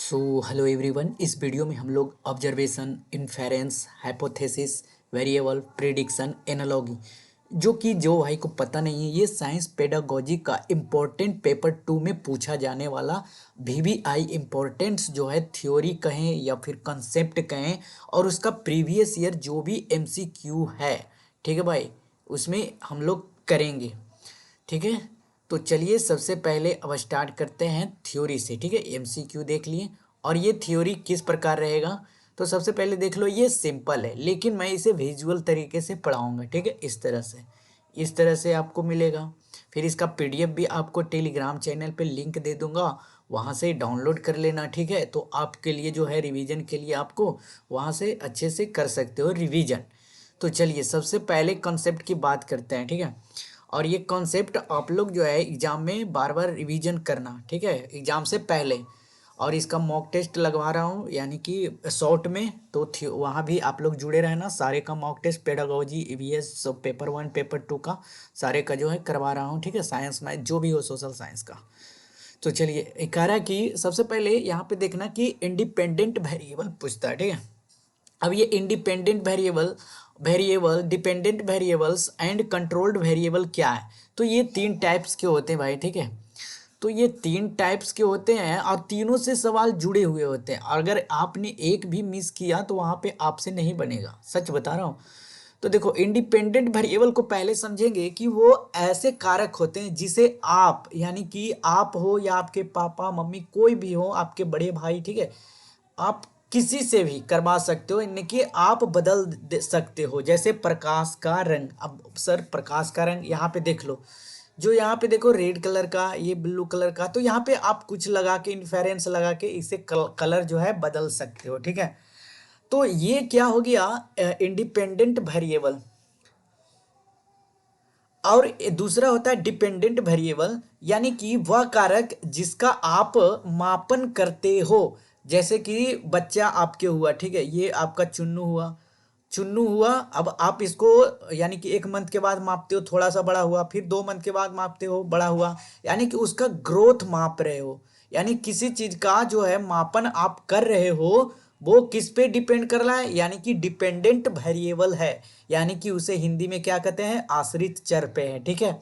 Hello everyone. इस video में हम लोग observation, inference, hypothesis, variable, prediction, analogy, जो भाई को पता नहीं है, ये साइंस पेडागोजी का इम्पोर्टेंट पेपर 2 में पूछा जाने वाला वीवीआई इम्पोर्टेंट्स जो है, थ्योरी कहें या फिर कंसेप्ट कहें, और उसका प्रीवियस ईयर जो भी एमसीक्यू है, ठीक है भाई, उसमें हम लोग करेंगे। ठीक है, तो चलिए सबसे पहले अब स्टार्ट करते हैं थ्योरी से। ठीक है, एमसीक्यू देख लिए और ये थ्योरी किस प्रकार रहेगा। तो सबसे पहले देख लो, ये सिंपल है लेकिन मैं इसे विजुअल तरीके से पढ़ाऊंगा। ठीक है, इस तरह से आपको मिलेगा। फिर इसका पीडीएफ भी आपको टेलीग्राम चैनल पे लिंक दे दूंगा, वहाँ से डाउनलोड कर लेना। ठीक है, तो आपके लिए जो है रिवीजन के लिए आपको वहाँ से अच्छे से कर सकते हो रिवीजन। तो चलिए सबसे पहले कॉन्सेप्ट की बात करते हैं। ठीक है, और ये कॉन्सेप्ट आप लोग जो है एग्ज़ाम में बार बार रिवीजन करना। ठीक है, एग्ज़ाम से पहले। और इसका मॉक टेस्ट लगवा रहा हूँ यानी कि शॉर्ट में, तो वहाँ भी आप लोग जुड़े रहना। सारे का मॉक टेस्ट पेडागोजी, ईवीएस, सब पेपर 1 पेपर 2 का सारे का जो है करवा रहा हूँ। ठीक है, साइंस में जो भी हो, सोशल साइंस का। तो चलिए, एक कह रहा है कि सबसे पहले यहाँ पे देखना कि इंडिपेंडेंट वेरिएबल पूछता है। ठीक है, अब ये independent variable, dependent variables and controlled variable क्या है। तो ये 3 टाइप्स के होते हैं भाई। ठीक है, तो ये 3 टाइप्स के होते हैं और तीनों से सवाल जुड़े हुए होते हैं। अगर आपने एक भी मिस किया तो वहाँ पे आपसे नहीं बनेगा, सच बता रहा हूँ। तो देखो, इंडिपेंडेंट वेरिएबल को पहले समझेंगे कि वो ऐसे कारक होते हैं जिसे आप, यानी कि आप हो या आपके पापा मम्मी, कोई भी हो, आपके बड़े भाई, ठीक है, आप किसी से भी करवा सकते हो, इन्हें कि आप बदल दे सकते हो। जैसे प्रकाश का रंग, अब सर प्रकाश का रंग यहाँ पे देख लो, जो यहाँ पे देखो रेड कलर का, ये ब्लू कलर का, तो यहाँ पे आप कुछ लगा के, इन्फेरेंस लगा के इसे कलर जो है बदल सकते हो। ठीक है, तो ये क्या हो गया, इंडिपेंडेंट वेरिएबल। और दूसरा होता है डिपेंडेंट वेरिएबल, यानी कि वह कारक जिसका आप मापन करते हो। जैसे कि बच्चा आपके हुआ, ठीक है, ये आपका चुन्नू हुआ। अब आप इसको यानी कि 1 मंथ के बाद मापते हो, थोड़ा सा बड़ा हुआ, फिर 2 मंथ के बाद मापते हो, बड़ा हुआ, यानी कि उसका ग्रोथ माप रहे हो। यानी किसी चीज का जो है मापन आप कर रहे हो, वो किस पे डिपेंड कर रहा है, यानी कि डिपेंडेंट वेरिएबल है। यानी कि उसे हिंदी में क्या कहते हैं, आश्रित चर पे है। ठीक है,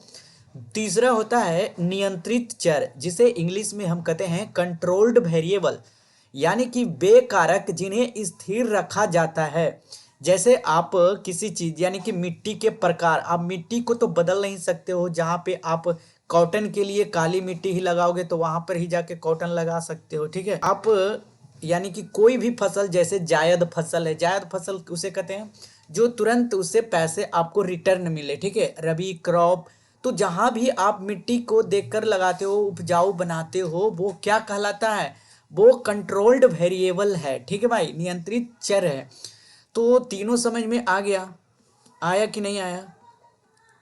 तीसरा होता है नियंत्रित चर, जिसे इंग्लिश में हम कहते हैं कंट्रोल्ड वेरिएबल, यानी कि वे कारक जिन्हें स्थिर रखा जाता है। जैसे आप किसी चीज, यानी कि मिट्टी के प्रकार, आप मिट्टी को तो बदल नहीं सकते हो। जहाँ पे आप कॉटन के लिए काली मिट्टी ही लगाओगे तो वहां पर ही जाके कॉटन लगा सकते हो। ठीक है, आप यानी कि कोई भी फसल, जैसे जायद फसल है, जायद फसल उसे कहते हैं जो तुरंत उससे पैसे आपको रिटर्न मिले। ठीक है, रबी क्रॉप, तो जहां भी आप मिट्टी को देखकर लगाते हो, उपजाऊ बनाते हो, वो क्या कहलाता है, वो कंट्रोल्ड वेरिएबल है। ठीक है भाई, नियंत्रित चर है। तो तीनों समझ में आ गया, आया कि नहीं आया।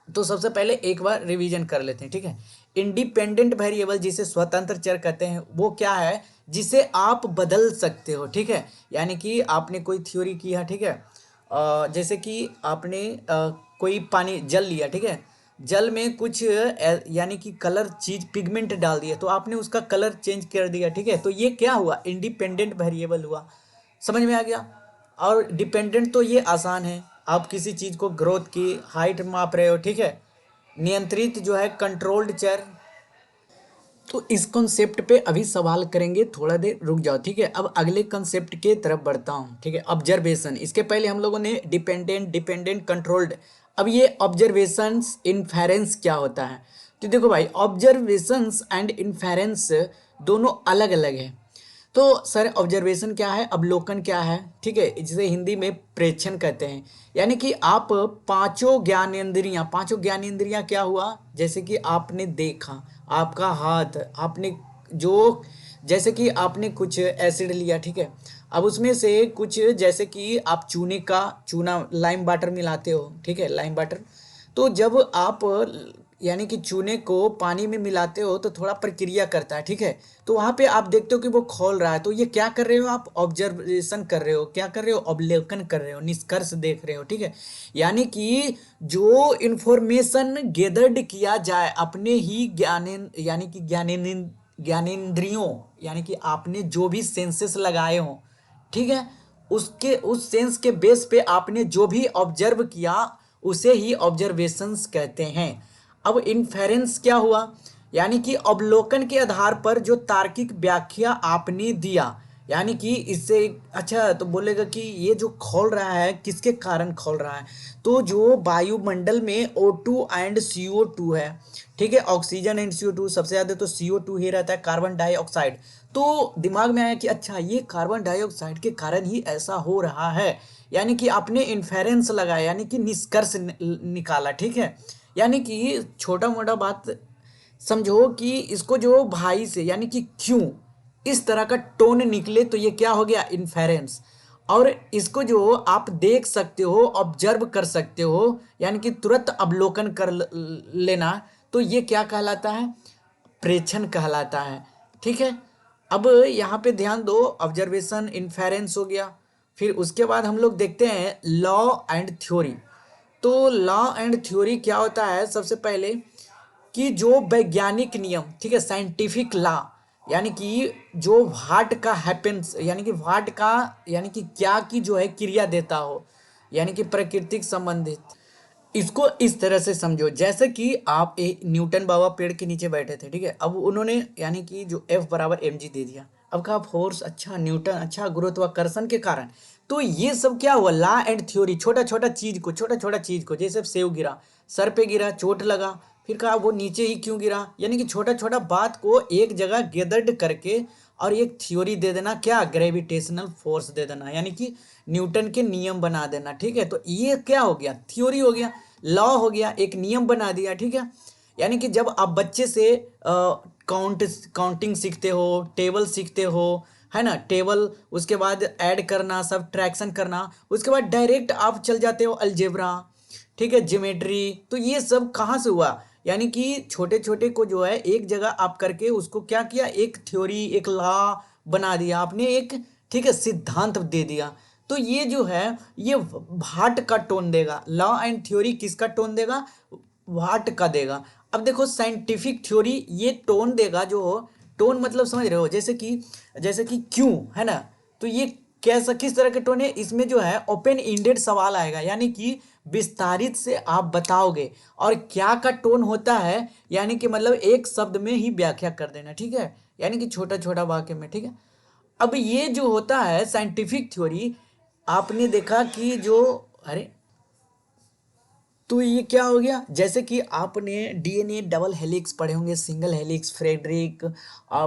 तो सबसे पहले एक बार रिवीजन कर लेते हैं। ठीक है, इंडिपेंडेंट वेरिएबल जिसे स्वतंत्र चर कहते हैं, वो क्या है, जिसे आप बदल सकते हो। ठीक है, यानी कि आपने कोई थ्योरी किया, ठीक है, जैसे कि आपने कोई पानी जल लिया, ठीक है, जल में कुछ यानी कि कलर चीज पिगमेंट डाल दिया, तो आपने उसका कलर चेंज कर दिया। ठीक है, तो ये क्या हुआ, इंडिपेंडेंट वेरिएबल हुआ। समझ में आ गया। और डिपेंडेंट तो ये आसान है, आप किसी चीज को ग्रोथ की हाइट माप रहे हो। ठीक है, नियंत्रित जो है कंट्रोल्ड चर। तो इस कॉन्सेप्ट पे अभी सवाल करेंगे, थोड़ा देर रुक जाओ। ठीक है, अब अगले कॉन्सेप्ट के तरफ बढ़ता हूँ। ठीक है, ऑब्जर्वेशन, इसके पहले हम लोगों ने डिपेंडेंट, कंट्रोल्ड। अब ये ऑब्जर्वेशंस, इन्फेरेंस क्या होता है। तो देखो भाई, ऑब्जर्वेशंस एंड इन्फेरेंस दोनों अलग अलग है। तो सर ऑब्जर्वेशन क्या है, अवलोकन क्या है, ठीक है, जिसे हिंदी में प्रेक्षण कहते हैं। यानी कि आप पांचों ज्ञानेंद्रियां क्या हुआ, जैसे कि आपने देखा, आपका हाथ, आपने जो, जैसे कि आपने कुछ एसिड लिया, ठीक है, अब उसमें से कुछ, जैसे कि आप चूना लाइम वाटर मिलाते हो, ठीक है, लाइम वाटर, तो जब आप यानी कि चूने को पानी में मिलाते हो तो थोड़ा प्रक्रिया करता है। ठीक है, तो वहां पे आप देखते हो कि वो खोल रहा है, तो ये क्या कर रहे हो, आप ऑब्जर्वेशन कर रहे हो, क्या कर रहे हो, अवलोकन कर रहे हो, निष्कर्ष देख रहे हो। ठीक है, यानी कि जो इंफॉर्मेशन गेदर्ड किया जाए अपने ही ज्ञान, यानी कि ज्ञानेंद्रियों यानी कि आपने जो भी सेंसेस लगाए हों, ठीक है, उसके उस सेंस के बेस पे आपने जो भी ऑब्जर्व किया उसे ही ऑब्जर्वेशंस कहते हैं। अब इन्फेरेंस क्या हुआ, यानी कि अवलोकन के आधार पर जो तार्किक व्याख्या आपने दिया, यानी कि इससे अच्छा तो बोलेगा कि ये जो खोल रहा है किसके कारण खोल रहा है, तो जो वायुमंडल में O2 एंड CO2 है, ठीक है, ऑक्सीजन एंड CO2, सबसे ज़्यादा तो CO2 ही रहता है, कार्बन डाइऑक्साइड। तो दिमाग में आया कि अच्छा ये कार्बन डाइऑक्साइड के कारण ही ऐसा हो रहा है, यानी कि आपने इन्फेरेंस लगाया, यानी कि निष्कर्ष निकाला, ठीक है। यानी कि छोटा मोटा बात समझो कि इसको जो भाई से यानी कि क्यों इस तरह का टोन निकले, तो ये क्या हो गया, इन्फेरेंस। और इसको जो आप देख सकते हो, ऑब्जर्व कर सकते हो, यानी कि तुरंत अवलोकन कर लेना, तो ये क्या कहलाता है, प्रेक्षण कहलाता है, ठीक है। अब यहाँ पे ध्यान दो, ऑब्जर्वेशन इन्फेरेंस हो गया। फिर उसके बाद हम लोग देखते हैं लॉ एंड थ्योरी। तो लॉ एंड थ्योरी क्या होता है, सबसे पहले कि जो वैज्ञानिक नियम, ठीक है, साइंटिफिक लॉ, यानी कि जो व्हाट का हैपेंस, यानी कि व्हाट का यानी कि क्या की जो है क्रिया देता हो, यानी कि प्राकृतिक संबंधित। इसको इस तरह से समझो जैसे कि आप एक न्यूटन बाबा पेड़ के नीचे बैठे थे, ठीक है, अब उन्होंने यानी कि जो F बराबर mg दे दिया, अब कहा फोर्स अच्छा, न्यूटन अच्छा, गुरुत्वाकर्षण के कारण। तो ये सब क्या हुआ, लॉ एंड थ्योरी, छोटा छोटा चीज को, छोटा छोटा चीज को, जैसे सेव गिरा, सर पे गिरा, चोट लगा, फिर कहा वो नीचे ही क्यों गिरा, यानी कि छोटा छोटा बात को एक जगह गैदर्ड करके और एक थ्योरी दे देना, क्या, ग्रेविटेशनल फोर्स दे देना, यानी कि न्यूटन के नियम बना देना, ठीक है। तो ये क्या हो गया, थ्योरी हो गया, लॉ हो गया, एक नियम बना दिया, ठीक है। यानी कि जब आप बच्चे से काउंटिंग सीखते हो, टेबल सीखते हो, है ना, टेबल, उसके बाद ऐड करना, सब ट्रैक्शन करना, उसके बाद डायरेक्ट आप चल जाते हो अलजेब्रा, ठीक है, ज्योमेट्री। तो ये सब कहाँ से हुआ, यानी कि छोटे छोटे को जो है एक जगह आप करके उसको क्या किया, एक थ्योरी, एक लॉ बना दिया आपने, एक, ठीक है, सिद्धांत दे दिया। तो ये जो है ये व्हाट का टोन देगा, लॉ एंड थ्योरी किसका टोन देगा, व्हाट का देगा। अब देखो साइंटिफिक थ्योरी ये टोन देगा, जो टोन मतलब समझ रहे हो, जैसे कि क्यों, है ना, तो ये कैसा किस तरह के टोन है, इसमें जो है ओपन इंडेड सवाल आएगा, यानी कि विस्तारित से आप बताओगे। और क्या का टोन होता है, यानी कि मतलब एक शब्द में ही व्याख्या कर देना, ठीक है, यानी कि छोटा छोटा वाक्य में, ठीक है। अब ये जो होता है साइंटिफिक थ्योरी, आपने देखा कि जो, अरे, तो ये क्या हो गया, जैसे कि आपने डीएनए डबल हेलिक्स पढ़े होंगे, single helix, Frederick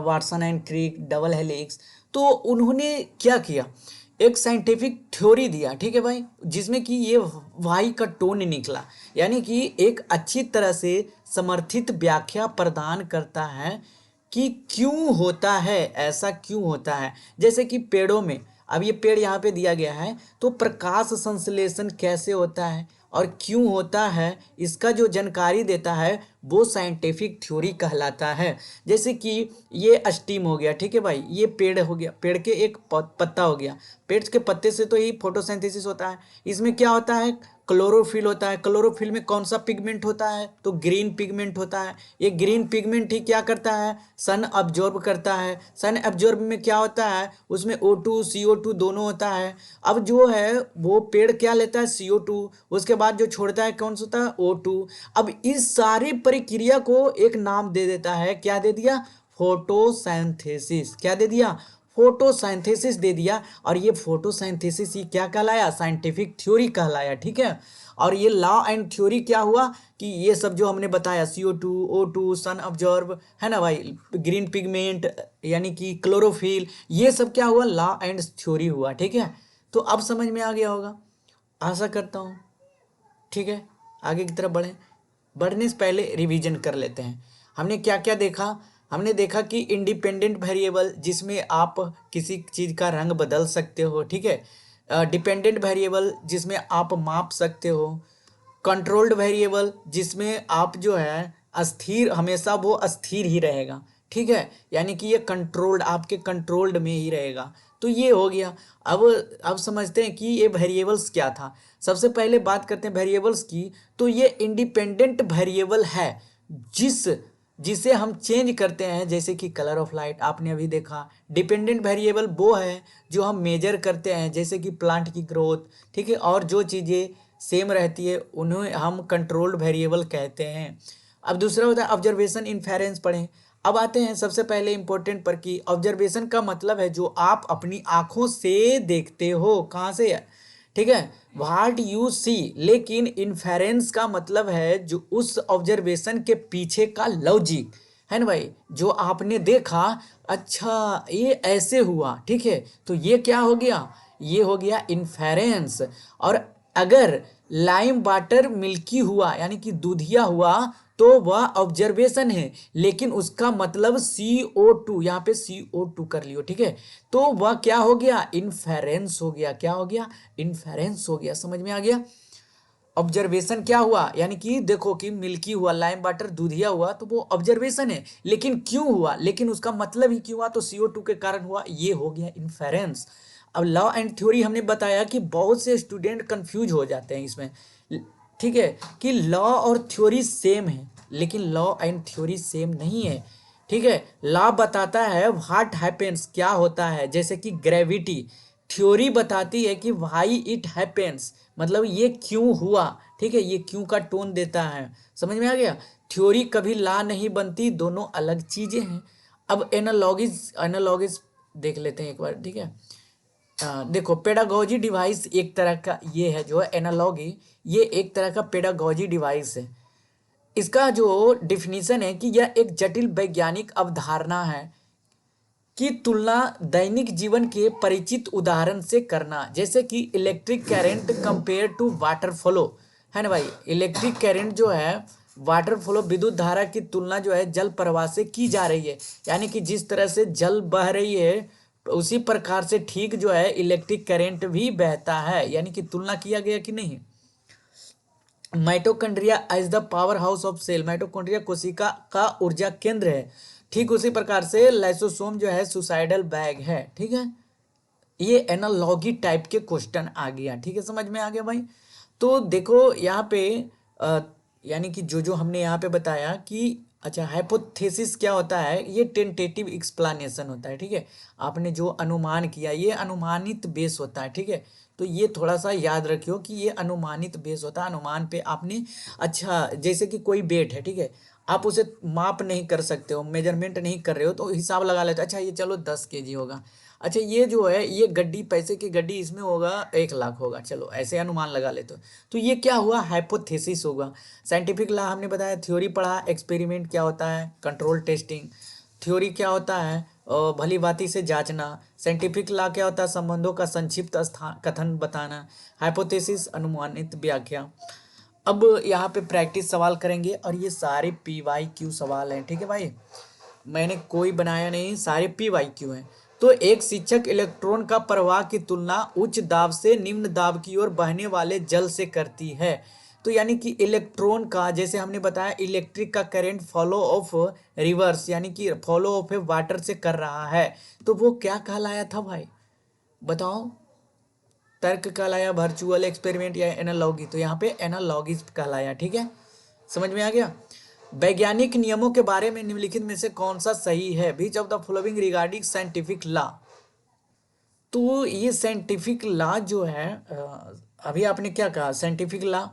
Watson and Crick, double helix. तो उन्होंने क्या किया, एक साइंटिफिक थ्योरी दिया, ठीक है भाई, जिसमें कि ये वाई का टोन निकला, यानी कि एक अच्छी तरह से समर्थित व्याख्या प्रदान करता है कि क्यों होता है, ऐसा क्यों होता है। जैसे कि पेड़ों में, अब ये पेड़ यहाँ पे दिया गया है, तो प्रकाश संश्लेषण कैसे होता है और क्यों होता है, इसका जो जानकारी देता है वो साइंटिफिक थ्योरी कहलाता है। जैसे कि ये स्टीम हो गया, ठीक है भाई, ये पेड़ हो गया, पेड़ के एक पत्ता हो गया, पेड़ के पत्ते से तो ही फोटोसिंथेसिस होता है। इसमें क्या होता है, क्लोरोफिल होता है, क्लोरोफिल में कौन सा पिगमेंट होता है, तो ग्रीन पिगमेंट होता है। ये ग्रीन पिगमेंट ही क्या करता है, सन अब्जॉर्ब करता है। सन अब्जॉर्ब में क्या होता है, उसमें O2 CO2 दोनों होता है। अब जो है वो पेड़ क्या लेता है, CO2, उसके बाद जो छोड़ता है कौन सा होता है, O2। अब इस सारी प्रक्रिया को एक नाम दे देता है, क्या दे दिया, फोटोसिंथेसिस। क्या दे दिया, फोटोसिंथेसिस दे दिया। और ये फोटोसिंथेसिस ही क्या कहलाया, साइंटिफिक थ्योरी कहलाया, ठीक है। और ये लॉ एंड थ्योरी क्या हुआ कि ये सब जो हमने बताया, CO2 O2 सन ऑब्जर्व, है ना भाई, ग्रीन पिगमेंट यानी कि क्लोरोफिल, ये सब क्या हुआ, लॉ एंड थ्योरी हुआ, ठीक है। तो अब समझ में आ गया होगा, आशा करता हूँ, ठीक है। आगे की तरफ बढ़ने से पहले रिवीजन कर लेते हैं। हमने क्या क्या देखा, हमने देखा कि इंडिपेंडेंट वेरिएबल जिसमें आप किसी चीज़ का रंग बदल सकते हो, ठीक है। डिपेंडेंट वेरिएबल जिसमें आप माप सकते हो। कंट्रोल्ड वेरिएबल जिसमें आप जो है अस्थिर, हमेशा वो अस्थिर ही रहेगा, ठीक है, यानी कि ये कंट्रोल्ड, आपके कंट्रोल्ड में ही रहेगा। तो ये हो गया। अब समझते हैं कि ये वेरिएबल्स क्या था। सबसे पहले बात करते हैं वेरिएबल्स की। तो ये इंडिपेंडेंट वेरिएबल है जिस जिसे हम चेंज करते हैं, जैसे कि कलर ऑफ लाइट आपने अभी देखा। डिपेंडेंट वेरिएबल वो है जो हम मेजर करते हैं, जैसे कि प्लांट की ग्रोथ, ठीक है, और जो चीज़ें सेम रहती है उन्हें हम कंट्रोल्ड वेरिएबल कहते हैं। अब दूसरा होता है ऑब्जर्वेशन इन्फेरेंस पढ़ें। अब आते हैं सबसे पहले इंपॉर्टेंट पर कि ऑब्जर्वेशन का मतलब है जो आप अपनी आंखों से देखते हो। कहाँ से है, ठीक है, व्हाट यू सी। लेकिन इन्फेरेंस का मतलब है जो उस ऑब्जर्वेशन के पीछे का लॉजिक है ना भाई, जो आपने देखा, अच्छा ये ऐसे हुआ, ठीक है, तो ये क्या हो गया, ये हो गया इन्फेरेंस। और अगर लाइम वाटर मिल्की हुआ यानी कि दूधिया हुआ तो वह ऑब्जर्वेशन है, लेकिन उसका मतलब CO2, यहाँ पे CO2 कर लियो, ठीक है, तो वह क्या हो गया, इन्फेरेंस हो गया। क्या हो गया, इन्फेरेंस हो गया। समझ में आ गया। ऑब्जर्वेशन क्या हुआ, यानी कि देखो कि मिल्की हुआ, लाइम वाटर दूधिया हुआ, तो वो ऑब्जर्वेशन है, लेकिन क्यों हुआ, लेकिन उसका मतलब ही क्यों हुआ, तो CO2 के कारण हुआ, ये हो गया इन्फेरेंस। अब लॉ एंड थ्योरी हमने बताया कि बहुत से स्टूडेंट कंफ्यूज हो जाते हैं इसमें, ठीक है, कि लॉ और थ्योरी सेम है, लेकिन लॉ एंड थ्योरी सेम नहीं है, ठीक है। लॉ बताता है व्हाट हैपेंस, क्या होता है, जैसे कि ग्रेविटी। थ्योरी बताती है कि व्हाई इट हैपेंस, मतलब ये क्यों हुआ, ठीक है, ये क्यों का टोन देता है। समझ में आ गया। थ्योरी कभी लॉ नहीं बनती, दोनों अलग चीजें हैं। अब एनालॉगिस, एनालॉगिस देख लेते हैं एक बार, ठीक है। देखो पेडागोजी डिवाइस एक तरह का ये है, जो है एनालॉगी, ये एक तरह का पेडागोजी डिवाइस है। इसका जो डिफिनीशन है कि यह एक जटिल वैज्ञानिक अवधारणा है की तुलना दैनिक जीवन के परिचित उदाहरण से करना, जैसे कि electric current compare to water flow, है ना भाई। इलेक्ट्रिक करंट जो है, वाटर फ्लो, विद्युत धारा की तुलना जो है जल प्रवाह से की जा रही है, यानी कि जिस तरह से जल बह रही है उसी प्रकार से ठीक जो है इलेक्ट्रिक करंट भी बहता है, यानी कि तुलना किया गया कि नहीं। Mitochondria as the powerhouse of cell, mitochondria कोशिका का ऊर्जा केंद्र है, ठीक उसी प्रकार से लाइसोसोम जो है सुसाइडल बैग है, ठीक है। ये एनालॉगी टाइप के क्वेश्चन आ गया, ठीक है, समझ में आ गया भाई। तो देखो यहाँ पे अ, यानी कि जो जो हमने यहाँ पे बताया कि अच्छा हाइपोथेसिस क्या होता है, ये टेंटेटिव एक्सप्लेनेशन होता है, ठीक है। आपने जो अनुमान किया ये अनुमानित बेस होता है, ठीक है। तो ये थोड़ा सा याद रखियो कि ये अनुमानित बेस होता है, अनुमान पे आपने, अच्छा जैसे कि कोई वेट है, ठीक है, आप उसे माप नहीं कर सकते हो, मेजरमेंट नहीं कर रहे हो, तो हिसाब लगा लेते हो, अच्छा ये चलो 10 kg होगा, अच्छा ये जो है ये गड्डी, पैसे की गड्डी, इसमें होगा 1 लाख होगा, चलो ऐसे अनुमान लगा लेते हो, तो ये क्या हुआ, हाइपोथेसिस होगा। साइंटिफिक लॉ हमने बताया, थ्योरी पढ़ा, एक्सपेरिमेंट क्या होता है, कंट्रोल टेस्टिंग। थ्योरी क्या होता है, भली भांति से जांचना। साइंटिफिक लॉ क्या होता है, संबंधों का संक्षिप्त स्थान कथन बताना। हाइपोथेसिस अनुमानित व्याख्या। अब यहाँ पे प्रैक्टिस सवाल करेंगे और ये सारे PYQ सवाल हैं, ठीक है भाई, मैंने कोई बनाया नहीं, सारे PYQ हैं। तो एक शिक्षक इलेक्ट्रॉन का प्रवाह की तुलना उच्च दाब से निम्न दाब की ओर बहने वाले जल से करती है। तो यानी कि इलेक्ट्रॉन का, जैसे हमने बताया इलेक्ट्रिक का करंट फॉलो ऑफ रिवर्स, यानी कि फॉलो ऑफ ए वाटर से कर रहा है, तो वो क्या कहलाया था भाई, बताओ। तर्क कहलाया, वर्चुअल एक्सपेरिमेंट या एनालॉगी, तो यहाँ पे एनालॉगी कहलाया, ठीक है, समझ में आ गया। वैज्ञानिक नियमों के बारे में निम्नलिखित में से कौन सा सही है, which of the following regarding scientific law. तो ये साइंटिफिक लॉ जो है, अभी आपने क्या कहा, साइंटिफिक लॉ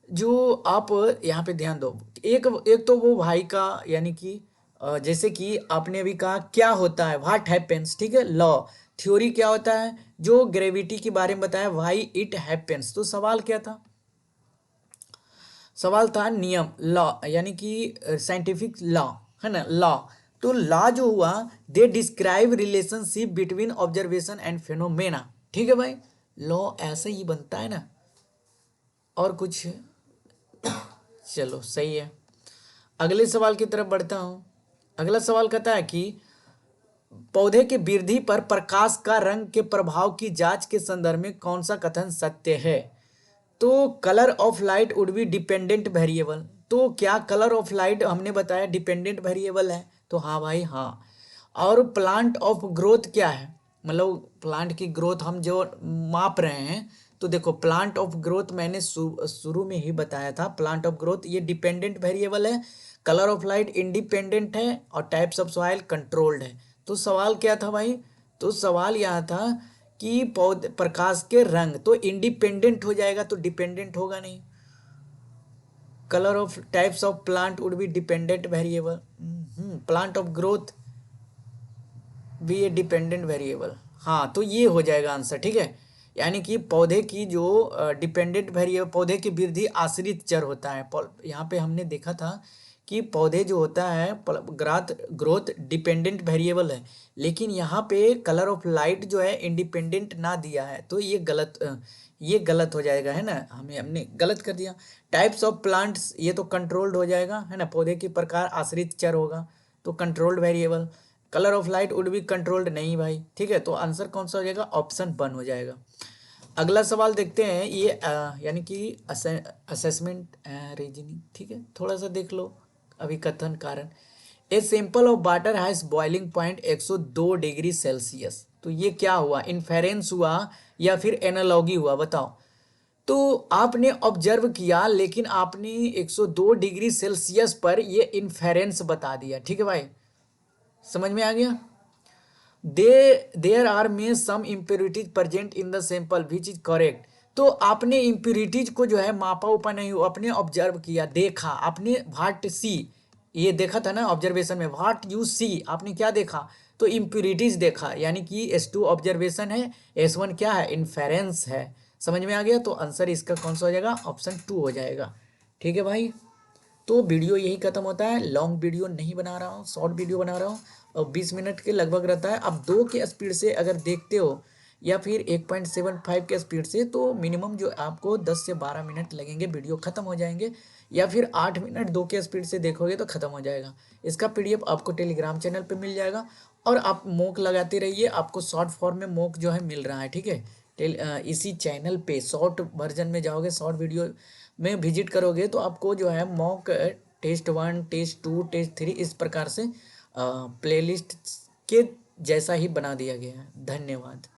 जो आप यहाँ पे ध्यान दो, एक एक तो वो भाई का, यानी कि जैसे कि आपने अभी कहा क्या होता है, व्हाट हैपेंस, ठीक है, लॉ। थ्योरी क्या होता है, जो ग्रेविटी के बारे में बताया, व्हाई इट हैपेंस। तो सवाल क्या था, सवाल था नियम, लॉ, यानी कि साइंटिफिक लॉ, है ना, लॉ। तो लॉ जो हुआ, they describe relationship between observation and phenomena, ठीक है भाई, लॉ ऐसे ही बनता है ना, और कुछ, चलो सही है। अगले सवाल की तरफ बढ़ता हूँ। अगला सवाल कहता है कि पौधे की वृद्धि पर प्रकाश का रंग के प्रभाव की जांच के संदर्भ में कौन सा कथन सत्य है। तो colour of light would be dependent variable. तो क्या कलर ऑफ लाइट हमने बताया डिपेंडेंट वेरिएबल है, तो हाँ भाई हाँ। और प्लांट ऑफ ग्रोथ क्या है, मतलब प्लांट की ग्रोथ हम जो माप रहे हैं, तो देखो प्लांट ऑफ ग्रोथ मैंने शुरू में ही बताया था, प्लांट ऑफ ग्रोथ ये डिपेंडेंट वेरिएबल है। कलर ऑफ लाइट इंडिपेंडेंट है और टाइप्स ऑफ सॉइल कंट्रोल्ड है। तो सवाल क्या था भाई, तो सवाल यहाँ था कि पौधे प्रकाश के रंग तो इंडिपेंडेंट हो जाएगा तो डिपेंडेंट होगा नहीं। Colour of types of plant would be dependent variable, plant of growth भी ये डिपेंडेंट वेरिएबल। हाँ तो ये हो जाएगा आंसर, ठीक है। यानी कि पौधे की जो डिपेंडेंट वेरिएबल, पौधे की वृद्धि आश्रित चर होता है। यहाँ पे हमने देखा था कि पौधे जो होता है ग्राथ ग्रोथ डिपेंडेंट वेरिएबल है, लेकिन यहाँ पे कलर ऑफ लाइट जो है इंडिपेंडेंट ना दिया है, तो ये गलत हो जाएगा, है ना। हमने गलत कर दिया। टाइप्स ऑफ प्लांट्स ये तो कंट्रोल्ड हो जाएगा, है ना। पौधे की प्रकार आश्रित चर होगा तो controlled variable. Colour of light would be controlled नहीं भाई, ठीक है। तो आंसर कौन सा हो जाएगा, ऑप्शन 1 हो जाएगा। अगला सवाल देखते हैं, ये यानी कि असेसमेंट रीजनिंग, ठीक है। थोड़ा सा देख लो अभी कथन कारण। A sample of water has boiling point 102 degree Celsius. तो ये क्या हुआ, इन्फेरेंस हुआ या फिर एनालॉगी हुआ, बताओ। तो आपने ऑब्जर्व किया लेकिन आपने 102 डिग्री सेल्सियस पर ये इन्फेरेंस बता दिया, ठीक है भाई, समझ में आ गया। देयर आर में some impurities present in the sample which is correct. तो आपने इम्प्योरिटीज को जो है मापा उपा नहीं हुआ, आपने ऑब्जर्व किया, देखा आपने, व्हाट सी, ये देखा था ना ऑब्जर्वेशन में, व्हाट यू सी, आपने क्या देखा, तो इम्प्योरिटीज देखा, यानी कि S2 ऑब्जर्वेशन है, S1 क्या है, इन्फेरेंस है। समझ में आ गया। तो आंसर इसका कौन सा हो जाएगा, ऑप्शन 2 हो जाएगा, ठीक है भाई। तो वीडियो यही खत्म होता है, लॉन्ग वीडियो नहीं बना रहा हूँ, शॉर्ट वीडियो बना रहा हूँ और 20 मिनट के लगभग रहता है। अब 2 के स्पीड से अगर देखते हो या फिर 1.75 के स्पीड से, तो मिनिमम जो आपको 10 से 12 मिनट लगेंगे, वीडियो ख़त्म हो जाएंगे। या फिर 8 मिनट 2 के स्पीड से देखोगे तो ख़त्म हो जाएगा। इसका PDF आपको टेलीग्राम चैनल पर मिल जाएगा और आप मॉक लगाते रहिए, आपको शॉर्ट फॉर्म में मॉक जो है मिल रहा है, ठीक है। इसी चैनल पे शॉर्ट वर्जन में जाओगे, शॉर्ट वीडियो में विजिट करोगे तो आपको जो है मॉक टेस्ट 1 टेस्ट 2 टेस्ट 3 इस प्रकार से प्लेलिस्ट के जैसा ही बना दिया गया है। धन्यवाद।